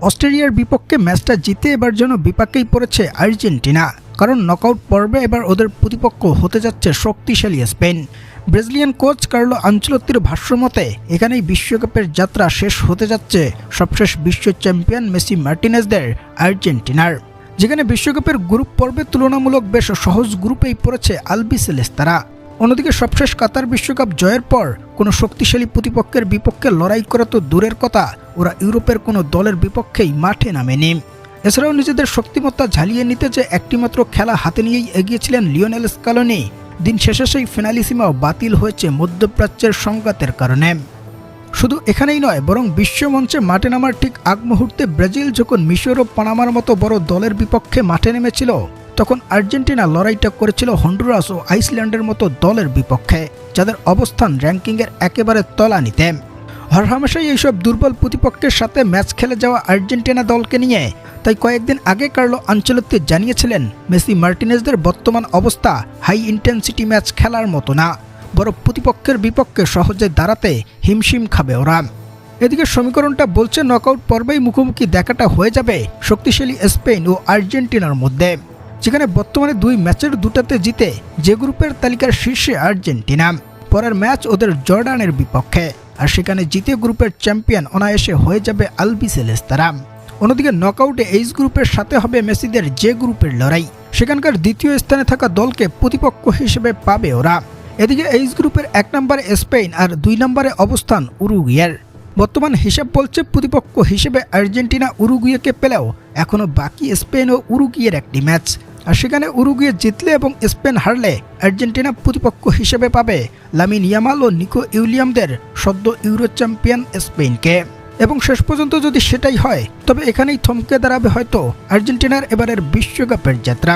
অস্ট্রেলিয়ার বিপক্ষে ম্যাচটা জিতে এবার যেন বিপাকেই পড়েছে আর্জেন্টিনা, কারণ নকআউট পর্বে এবার ওদের প্রতিপক্ষ হতে যাচ্ছে শক্তিশালী স্পেন। ব্রাজিলিয়ান কোচ কার্লো আনচেলত্তির ভাষ্যমতে এখানেই বিশ্বকাপের যাত্রা শেষ হতে যাচ্ছে সবশেষ বিশ্ব চ্যাম্পিয়ন মেসি মার্টিনেজদের আর্জেন্টিনার, যেখানে বিশ্বকাপের গ্রুপ পর্বে তুলনামূলক বেশ সহজ গ্রুপেই পড়েছে আলবিসেলেস্তারা। অন্যদিকে সবশেষ কাতার বিশ্বকাপ জয়ের পর কোনো শক্তিশালী প্রতিপক্ষের বিপক্ষে লড়াই করা তো দূরের কথা, ওরা ইউরোপের কোনো দলের বিপক্ষেই মাঠে নামেনি। এছাড়াও নিজেদের শক্তিমত্তা ঝালিয়ে নিতে যে একটিমাত্র খেলা হাতে নিয়েই এগিয়েছিলেন লিওনেল স্কালোনি, দিন শেষে সেই ফিনালিসিমাও বাতিল হয়েছে মধ্যপ্রাচ্যের সংঘাতের কারণে। শুধু এখানেই নয়, বরং বিশ্বমঞ্চে মাঠে নামার ঠিক আগ মুহূর্তে ব্রাজিল যখন মিশর ও পানামার মতো বড় দলের বিপক্ষে মাঠে নেমেছিল, তখন আর্জেন্টিনা লড়াইটা করেছিল হন্ডুরাস ও আইসল্যান্ডের মতো দলের বিপক্ষে, যাদের অবস্থান র্যাঙ্কিংয়ের একেবারে তলানিতে। হরহামেশাই এইসব দুর্বল প্রতিপক্ষের সাথে ম্যাচ খেলে যাওয়া আর্জেন্টিনা দলকে নিয়ে তাই কয়েকদিন আগে কার্লো আনচেলত্তি জানিয়েছিলেন, মেসি মার্টিনেজদের বর্তমান অবস্থা হাই ইন্টেন্সিটি ম্যাচ খেলার মতো না, বড় প্রতিপক্ষের বিপক্ষে সহজে দাঁড়াতে হিমশিম খাবে ওরা। এদিকে সমীকরণটা বলছে নকআউট পর্বেই মুখোমুখি দেখাটা হয়ে যাবে শক্তিশালী স্পেন ও আর্জেন্টিনার মধ্যে, যেখানে বর্তমানে দুই ম্যাচের দুটাতে জিতে যে গ্রুপের তালিকার শীর্ষে আর্জেন্টিনা, পরের ম্যাচ ওদের জর্ডানের বিপক্ষে, আর সেখানে জিতে গ্রুপের চ্যাম্পিয়ন অনায়াসে হয়ে যাবে আলবিসেলেস্তারা। অন্যদিকে নকআউটে এইচ গ্রুপের সাথে হবে মেসিদের যে গ্রুপের লড়াই, সেখানকার দ্বিতীয় স্থানে থাকা দলকে প্রতিপক্ষ হিসেবে পাবে ওরা। এদিকে এইচ গ্রুপের 1 নম্বরে স্পেন আর 2 নম্বরে অবস্থান উরুগুয়ের। বর্তমান হিসাব বলছে প্রতিপক্ষ হিসেবে আর্জেন্টিনা উরুগুয়েকে পেলেও এখনও বাকি স্পেন ও উরুগুয়ের একটি ম্যাচ, আর সেখানে উরুগুয়ে জিতলে এবং স্পেন হারলে আর্জেন্টিনা প্রতিপক্ষ হিসেবে পাবে লামিন ইয়ামাল ও নিকো উইলিয়ামদের সদ্য ইউরো চ্যাম্পিয়ন স্পেনকে। এবং শেষ পর্যন্ত যদি সেটাই হয়, তবে এখানেই থমকে দাঁড়াবে হয়তো আর্জেন্টিনার এবারের বিশ্বকাপের যাত্রা।